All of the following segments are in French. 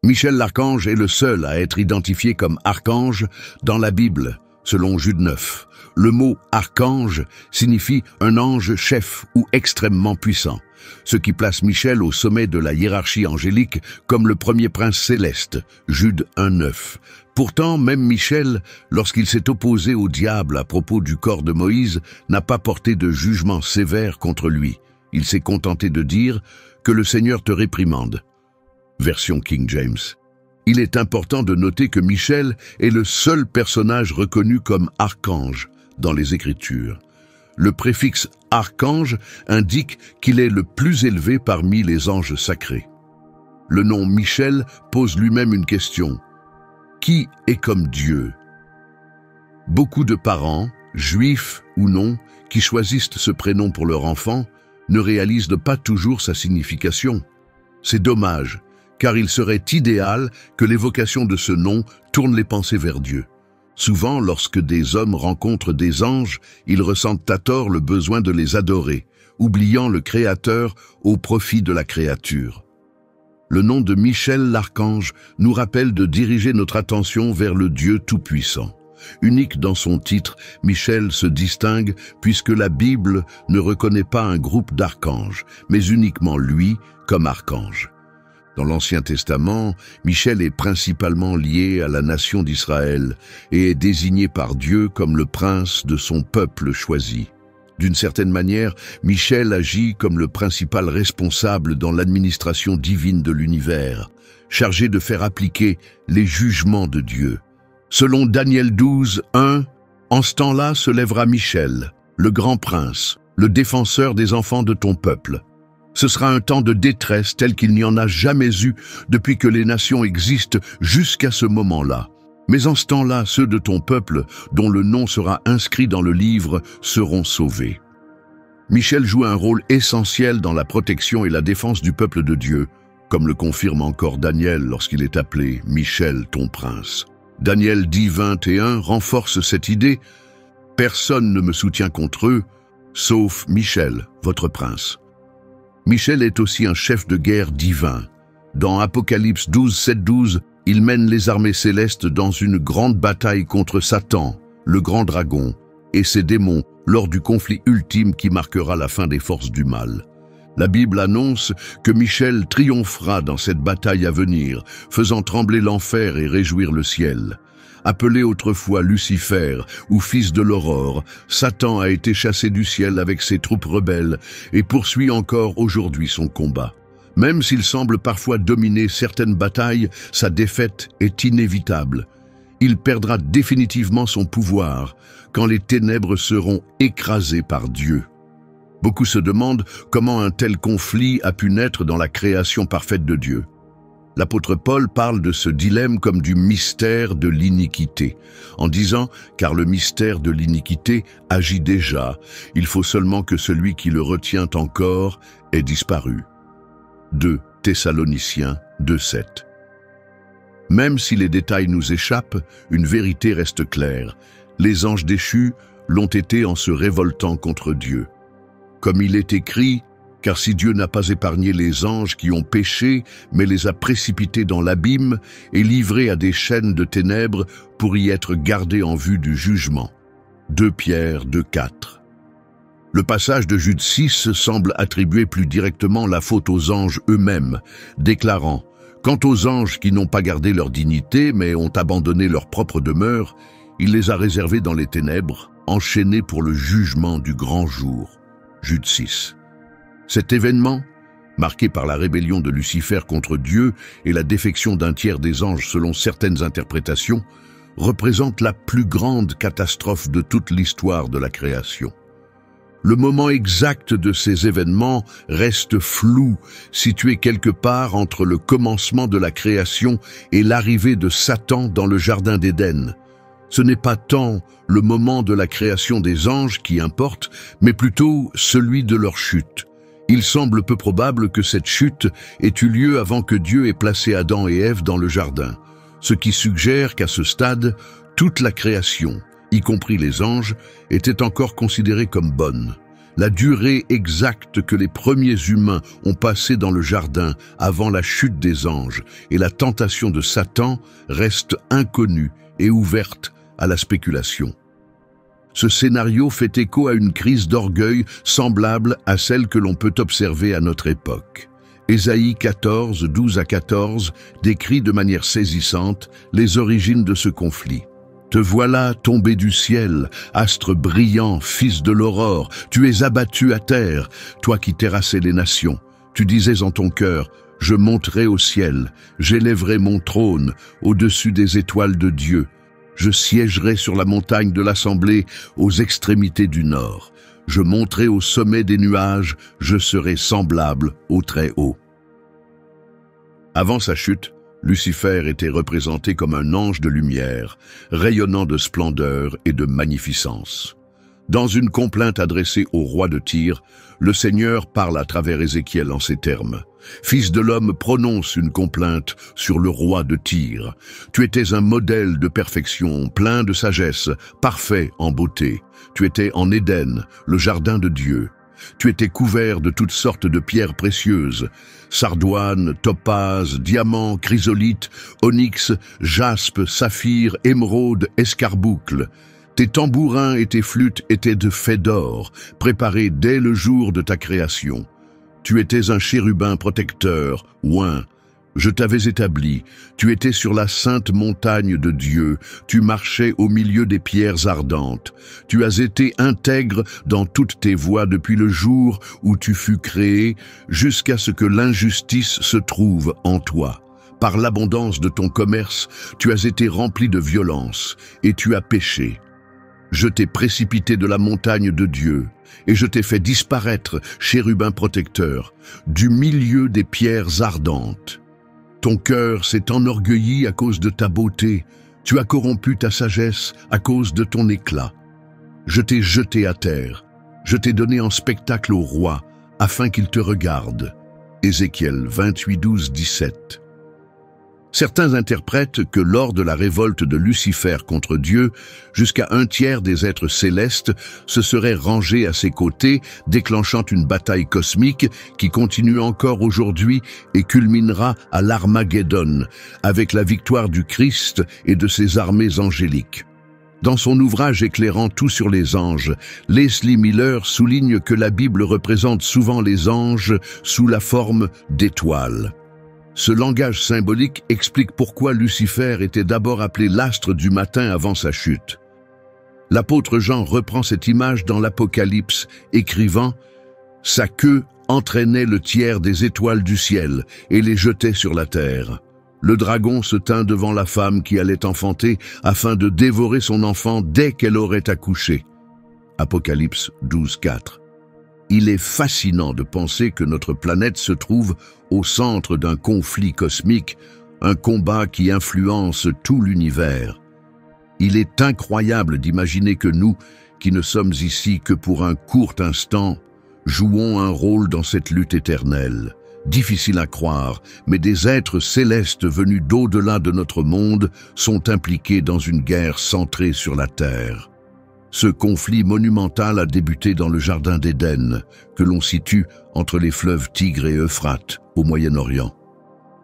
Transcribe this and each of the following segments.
Michel l'archange est le seul à être identifié comme archange dans la Bible, selon Jude 9. Le mot archange signifie un ange chef ou extrêmement puissant, ce qui place Michel au sommet de la hiérarchie angélique comme le premier prince céleste, Jude 1,9. Pourtant, même Michel, lorsqu'il s'est opposé au diable à propos du corps de Moïse, n'a pas porté de jugement sévère contre lui. Il s'est contenté de dire que le Seigneur te réprimande. Version King James. Il est important de noter que Michel est le seul personnage reconnu comme archange dans les Écritures. Le préfixe archange indique qu'il est le plus élevé parmi les anges sacrés. Le nom Michel pose lui-même une question. Qui est comme Dieu? Beaucoup de parents, juifs ou non, qui choisissent ce prénom pour leur enfant, ne réalisent pas toujours sa signification. C'est dommage, car il serait idéal que l'évocation de ce nom tourne les pensées vers Dieu. Souvent, lorsque des hommes rencontrent des anges, ils ressentent à tort le besoin de les adorer, oubliant le Créateur au profit de la créature. Le nom de Michel l'archange nous rappelle de diriger notre attention vers le Dieu Tout-Puissant. Unique dans son titre, Michel se distingue puisque la Bible ne reconnaît pas un groupe d'archanges, mais uniquement lui comme archange. Dans l'Ancien Testament, Michel est principalement lié à la nation d'Israël et est désigné par Dieu comme le prince de son peuple choisi. D'une certaine manière, Michel agit comme le principal responsable dans l'administration divine de l'univers, chargé de faire appliquer les jugements de Dieu. Selon Daniel 12, 1, en ce temps-là se lèvera Michel, le grand prince, le défenseur des enfants de ton peuple. Ce sera un temps de détresse tel qu'il n'y en a jamais eu depuis que les nations existent jusqu'à ce moment-là. Mais en ce temps-là, ceux de ton peuple, dont le nom sera inscrit dans le livre, seront sauvés. Michel joue un rôle essentiel dans la protection et la défense du peuple de Dieu, comme le confirme encore Daniel lorsqu'il est appelé Michel, ton prince. Daniel 10, 21 renforce cette idée. « Personne ne me soutient contre eux, sauf Michel, votre prince. » Michel est aussi un chef de guerre divin. Dans Apocalypse 12, 7, 12, il mène les armées célestes dans une grande bataille contre Satan, le grand dragon, et ses démons lors du conflit ultime qui marquera la fin des forces du mal. La Bible annonce que Michel triomphera dans cette bataille à venir, faisant trembler l'enfer et réjouir le ciel. Appelé autrefois Lucifer ou fils de l'aurore, Satan a été chassé du ciel avec ses troupes rebelles et poursuit encore aujourd'hui son combat. Même s'il semble parfois dominer certaines batailles, sa défaite est inévitable. Il perdra définitivement son pouvoir quand les ténèbres seront écrasées par Dieu. Beaucoup se demandent comment un tel conflit a pu naître dans la création parfaite de Dieu. L'apôtre Paul parle de ce dilemme comme du mystère de l'iniquité, en disant « car le mystère de l'iniquité agit déjà, il faut seulement que celui qui le retient encore ait disparu. » 2 Thessaloniciens 2,7. Même si les détails nous échappent, une vérité reste claire. Les anges déchus l'ont été en se révoltant contre Dieu. Comme il est écrit, « Car si Dieu n'a pas épargné les anges qui ont péché, mais les a précipités dans l'abîme et livrés à des chaînes de ténèbres pour y être gardés en vue du jugement. » 2 Pierre 2,4. Le passage de Jude 6 semble attribuer plus directement la faute aux anges eux-mêmes, déclarant « Quant aux anges qui n'ont pas gardé leur dignité, mais ont abandonné leur propre demeure, il les a réservés dans les ténèbres, enchaînés pour le jugement du grand jour. » Jude 6. Cet événement, marqué par la rébellion de Lucifer contre Dieu et la défection d'un tiers des anges selon certaines interprétations, représente la plus grande catastrophe de toute l'histoire de la création. Le moment exact de ces événements reste flou, situé quelque part entre le commencement de la création et l'arrivée de Satan dans le jardin d'Éden. Ce n'est pas tant le moment de la création des anges qui importe, mais plutôt celui de leur chute. Il semble peu probable que cette chute ait eu lieu avant que Dieu ait placé Adam et Ève dans le jardin, ce qui suggère qu'à ce stade, toute la création, y compris les anges, était encore considérée comme bonne. La durée exacte que les premiers humains ont passée dans le jardin avant la chute des anges et la tentation de Satan reste inconnue et ouverte à la spéculation. Ce scénario fait écho à une crise d'orgueil semblable à celle que l'on peut observer à notre époque. Ésaïe 14, 12 à 14 décrit de manière saisissante les origines de ce conflit. « Te voilà tombé du ciel, astre brillant, fils de l'aurore, tu es abattu à terre, toi qui terrassais les nations. Tu disais en ton cœur, je monterai au ciel, j'élèverai mon trône au-dessus des étoiles de Dieu. Je siégerai sur la montagne de l'assemblée aux extrémités du nord. Je monterai au sommet des nuages, je serai semblable au Très-Haut. » Avant sa chute, Lucifer était représenté comme un ange de lumière, rayonnant de splendeur et de magnificence. Dans une complainte adressée au roi de Tyr, le Seigneur parle à travers Ézéchiel en ces termes. « Fils de l'homme, prononce une complainte sur le roi de Tyr. Tu étais un modèle de perfection, plein de sagesse, parfait en beauté. Tu étais en Éden, le jardin de Dieu. Tu étais couvert de toutes sortes de pierres précieuses, sardoine, topaze, diamant, chrysolite, onyx, jaspe, saphir, émeraude, escarboucle. Tes tambourins et tes flûtes étaient de faits d'or, préparés dès le jour de ta création. Tu étais un chérubin protecteur, oint. Je t'avais établi, tu étais sur la sainte montagne de Dieu, tu marchais au milieu des pierres ardentes. Tu as été intègre dans toutes tes voies depuis le jour où tu fus créé, jusqu'à ce que l'injustice se trouve en toi. Par l'abondance de ton commerce, tu as été rempli de violence, et tu as péché. Je t'ai précipité de la montagne de Dieu, et je t'ai fait disparaître, chérubin protecteur, du milieu des pierres ardentes. Ton cœur s'est enorgueilli à cause de ta beauté, tu as corrompu ta sagesse à cause de ton éclat. Je t'ai jeté à terre, je t'ai donné en spectacle au roi, afin qu'il te regarde. Ézéchiel 28, 12, 17. Certains interprètent que lors de la révolte de Lucifer contre Dieu, jusqu'à 1/3 des êtres célestes se seraient rangés à ses côtés, déclenchant une bataille cosmique qui continue encore aujourd'hui et culminera à l'Armageddon, avec la victoire du Christ et de ses armées angéliques. Dans son ouvrage éclairant tout sur les anges, Leslie Miller souligne que la Bible représente souvent les anges sous la forme d'étoiles. Ce langage symbolique explique pourquoi Lucifer était d'abord appelé l'astre du matin avant sa chute. L'apôtre Jean reprend cette image dans l'Apocalypse, écrivant « Sa queue entraînait le tiers des étoiles du ciel et les jetait sur la terre. Le dragon se tint devant la femme qui allait enfanter afin de dévorer son enfant dès qu'elle aurait accouché. » Apocalypse 12, 4. Il est fascinant de penser que notre planète se trouve au centre d'un conflit cosmique, un combat qui influence tout l'univers. Il est incroyable d'imaginer que nous, qui ne sommes ici que pour un court instant, jouons un rôle dans cette lutte éternelle. Difficile à croire, mais des êtres célestes venus d'au-delà de notre monde sont impliqués dans une guerre centrée sur la Terre. Ce conflit monumental a débuté dans le jardin d'Éden, que l'on situe entre les fleuves Tigre et Euphrate, au Moyen-Orient.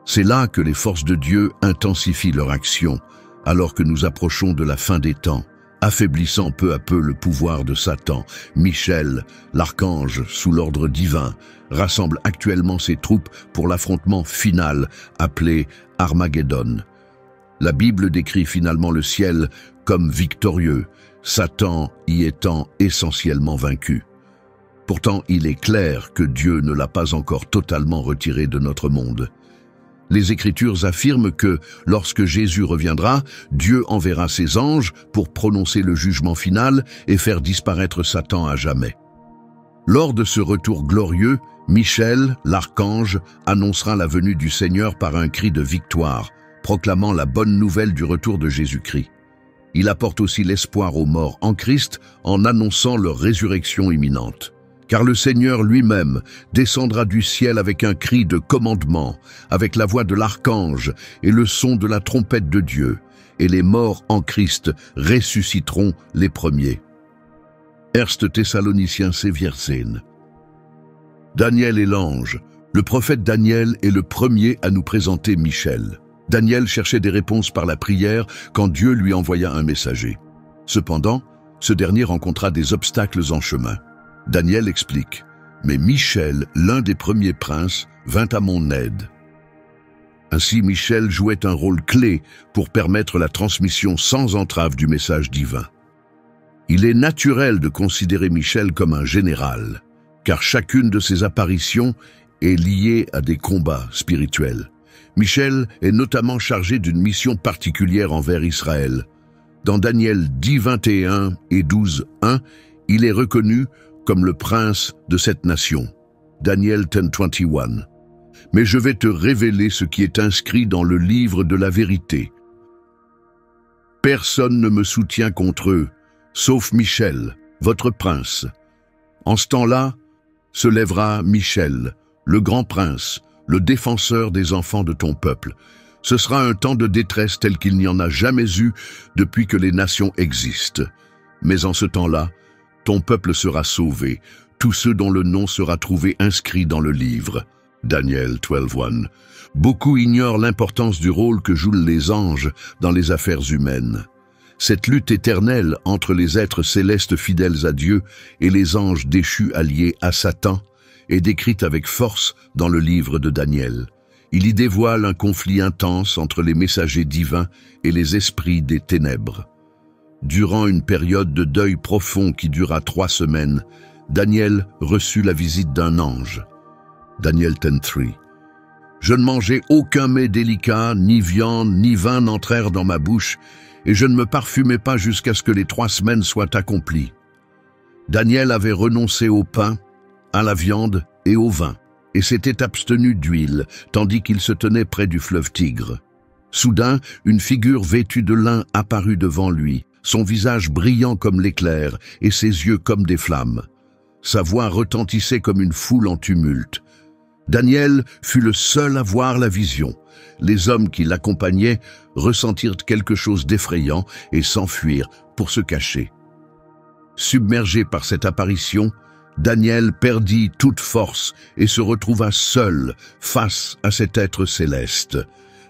C'est là que les forces de Dieu intensifient leur action, alors que nous approchons de la fin des temps, affaiblissant peu à peu le pouvoir de Satan. Michel, l'archange sous l'ordre divin, rassemble actuellement ses troupes pour l'affrontement final, appelé Armageddon. La Bible décrit finalement le ciel comme victorieux, Satan y étant essentiellement vaincu. Pourtant, il est clair que Dieu ne l'a pas encore totalement retiré de notre monde. Les Écritures affirment que, lorsque Jésus reviendra, Dieu enverra ses anges pour prononcer le jugement final et faire disparaître Satan à jamais. Lors de ce retour glorieux, Michel, l'archange, annoncera la venue du Seigneur par un cri de victoire, proclamant la bonne nouvelle du retour de Jésus-Christ. Il apporte aussi l'espoir aux morts en Christ en annonçant leur résurrection imminente. Car le Seigneur lui-même descendra du ciel avec un cri de commandement, avec la voix de l'archange et le son de la trompette de Dieu, et les morts en Christ ressusciteront les premiers. 1 Thessaloniciens 4:14. Daniel et l'ange. Le prophète Daniel est le premier à nous présenter Michel. Daniel cherchait des réponses par la prière quand Dieu lui envoya un messager. Cependant, ce dernier rencontra des obstacles en chemin. Daniel explique « Mais Michel, l'un des premiers princes, vint à mon aide. » Ainsi, Michel jouait un rôle clé pour permettre la transmission sans entrave du message divin. Il est naturel de considérer Michel comme un général, car chacune de ses apparitions est liée à des combats spirituels. Michel est notamment chargé d'une mission particulière envers Israël. Dans Daniel 10:21 et 12:1, il est reconnu comme le prince de cette nation. Daniel 10:21. Mais je vais te révéler ce qui est inscrit dans le livre de la vérité. Personne ne me soutient contre eux, sauf Michel, votre prince. En ce temps-là, se lèvera Michel, le grand prince, le défenseur des enfants de ton peuple. Ce sera un temps de détresse tel qu'il n'y en a jamais eu depuis que les nations existent. Mais en ce temps-là, ton peuple sera sauvé, tous ceux dont le nom sera trouvé inscrit dans le livre. Daniel 12:1. Beaucoup ignorent l'importance du rôle que jouent les anges dans les affaires humaines. Cette lutte éternelle entre les êtres célestes fidèles à Dieu et les anges déchus alliés à Satan est décrite avec force dans le livre de Daniel. Il y dévoile un conflit intense entre les messagers divins et les esprits des ténèbres. Durant une période de deuil profond qui dura 3 semaines, Daniel reçut la visite d'un ange. Daniel 10:3. Je ne mangeai aucun mets délicat, ni viande, ni vin n'entrèrent dans ma bouche, et je ne me parfumai pas jusqu'à ce que les 3 semaines soient accomplies. Daniel avait renoncé au pain, à la viande et au vin, et s'était abstenu d'huile, tandis qu'il se tenait près du fleuve Tigre. Soudain, une figure vêtue de lin apparut devant lui, son visage brillant comme l'éclair et ses yeux comme des flammes. Sa voix retentissait comme une foule en tumulte. Daniel fut le seul à voir la vision. Les hommes qui l'accompagnaient ressentirent quelque chose d'effrayant et s'enfuirent pour se cacher. Submergé par cette apparition, Daniel perdit toute force et se retrouva seul face à cet être céleste.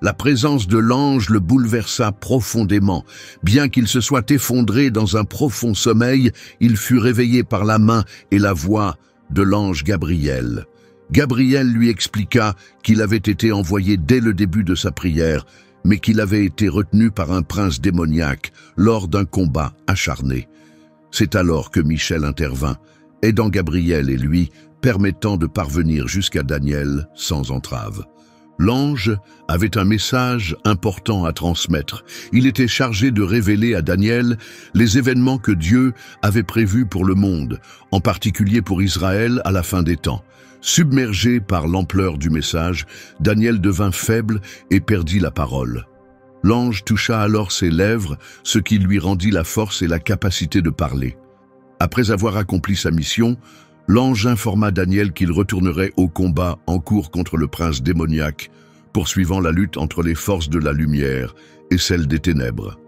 La présence de l'ange le bouleversa profondément. Bien qu'il se soit effondré dans un profond sommeil, il fut réveillé par la main et la voix de l'ange Gabriel. Gabriel lui expliqua qu'il avait été envoyé dès le début de sa prière, mais qu'il avait été retenu par un prince démoniaque lors d'un combat acharné. C'est alors que Michel intervint, aidant Gabriel et lui, permettant de parvenir jusqu'à Daniel sans entrave. L'ange avait un message important à transmettre. Il était chargé de révéler à Daniel les événements que Dieu avait prévus pour le monde, en particulier pour Israël à la fin des temps. Submergé par l'ampleur du message, Daniel devint faible et perdit la parole. L'ange toucha alors ses lèvres, ce qui lui rendit la force et la capacité de parler. Après avoir accompli sa mission, l'ange informa Daniel qu'il retournerait au combat en cours contre le prince démoniaque, poursuivant la lutte entre les forces de la lumière et celles des ténèbres.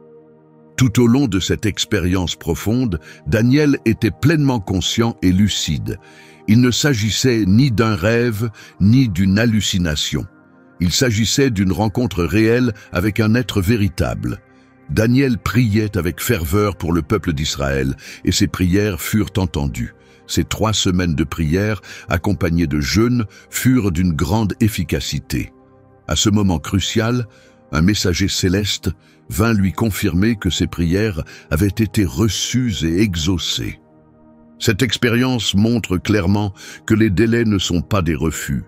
Tout au long de cette expérience profonde, Daniel était pleinement conscient et lucide. Il ne s'agissait ni d'un rêve, ni d'une hallucination. Il s'agissait d'une rencontre réelle avec un être véritable. Daniel priait avec ferveur pour le peuple d'Israël, et ses prières furent entendues. Ces 3 semaines de prière, accompagnées de jeûnes, furent d'une grande efficacité. À ce moment crucial, un messager céleste vint lui confirmer que ses prières avaient été reçues et exaucées. Cette expérience montre clairement que les délais ne sont pas des refus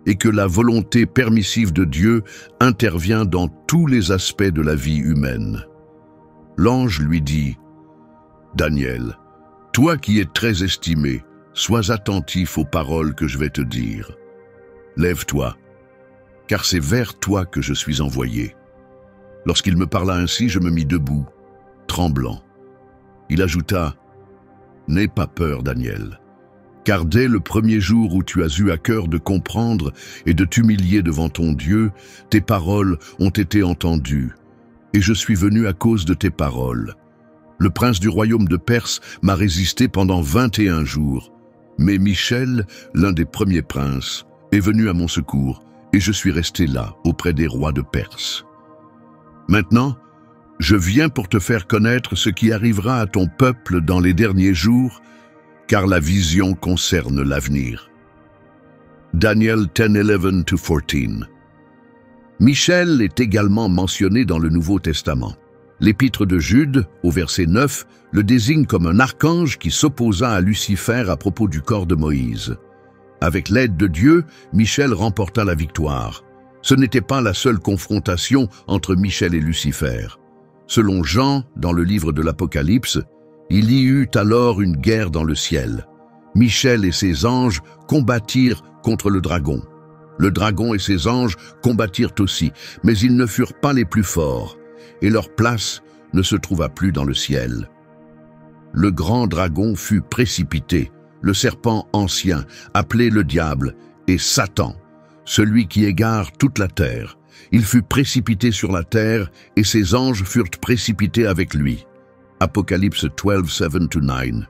et que la volonté permissive de Dieu intervient dans tous les aspects de la vie humaine. L'ange lui dit « Daniel, toi qui es très estimé, sois attentif aux paroles que je vais te dire. Lève-toi, car c'est vers toi que je suis envoyé. » Lorsqu'il me parla ainsi, je me mis debout, tremblant. Il ajouta « N'aie pas peur, Daniel, car dès le premier jour où tu as eu à cœur de comprendre et de t'humilier devant ton Dieu, tes paroles ont été entendues, et je suis venu à cause de tes paroles. Le prince du royaume de Perse m'a résisté pendant 21 jours. Mais Michel, l'un des premiers princes, est venu à mon secours et je suis resté là, auprès des rois de Perse. Maintenant, je viens pour te faire connaître ce qui arrivera à ton peuple dans les derniers jours, car la vision concerne l'avenir. Daniel 10:11-14. Michel est également mentionné dans le Nouveau Testament. L'épître de Jude, au verset 9, le désigne comme un archange qui s'opposa à Lucifer à propos du corps de Moïse. Avec l'aide de Dieu, Michel remporta la victoire. Ce n'était pas la seule confrontation entre Michel et Lucifer. Selon Jean, dans le livre de l'Apocalypse, il y eut alors une guerre dans le ciel. Michel et ses anges combattirent contre le dragon. Le dragon et ses anges combattirent aussi, mais ils ne furent pas les plus forts, et leur place ne se trouva plus dans le ciel. Le grand dragon fut précipité, le serpent ancien, appelé le diable, et Satan, celui qui égare toute la terre. Il fut précipité sur la terre, et ses anges furent précipités avec lui. Apocalypse 12:7-9.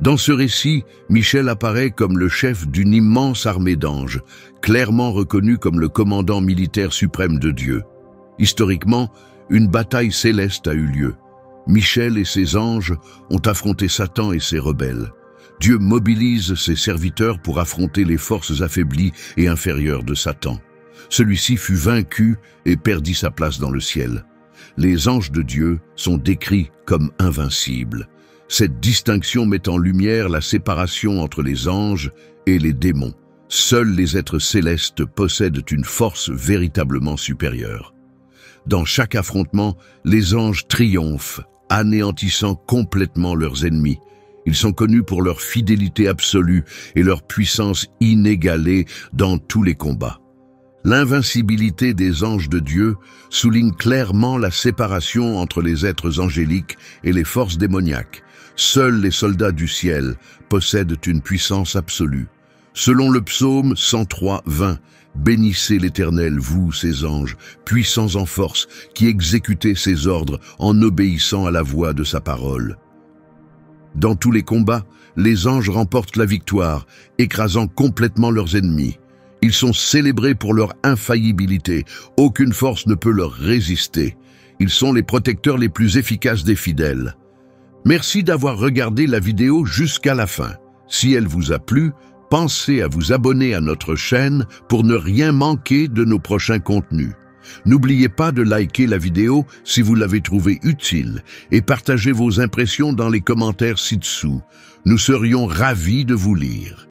Dans ce récit, Michel apparaît comme le chef d'une immense armée d'anges, clairement reconnu comme le commandant militaire suprême de Dieu. Historiquement, une bataille céleste a eu lieu. Michel et ses anges ont affronté Satan et ses rebelles. Dieu mobilise ses serviteurs pour affronter les forces affaiblies et inférieures de Satan. Celui-ci fut vaincu et perdit sa place dans le ciel. Les anges de Dieu sont décrits comme invincibles. Cette distinction met en lumière la séparation entre les anges et les démons. Seuls les êtres célestes possèdent une force véritablement supérieure. Dans chaque affrontement, les anges triomphent, anéantissant complètement leurs ennemis. Ils sont connus pour leur fidélité absolue et leur puissance inégalée dans tous les combats. L'invincibilité des anges de Dieu souligne clairement la séparation entre les êtres angéliques et les forces démoniaques. Seuls les soldats du ciel possèdent une puissance absolue. Selon le psaume 103:20, « Bénissez l'Éternel, vous, ses anges, puissants en force, qui exécutez ses ordres en obéissant à la voix de sa parole. » Dans tous les combats, les anges remportent la victoire, écrasant complètement leurs ennemis. Ils sont célébrés pour leur infaillibilité. Aucune force ne peut leur résister. Ils sont les protecteurs les plus efficaces des fidèles. Merci d'avoir regardé la vidéo jusqu'à la fin. Si elle vous a plu, pensez à vous abonner à notre chaîne pour ne rien manquer de nos prochains contenus. N'oubliez pas de liker la vidéo si vous l'avez trouvée utile et partagez vos impressions dans les commentaires ci-dessous. Nous serions ravis de vous lire.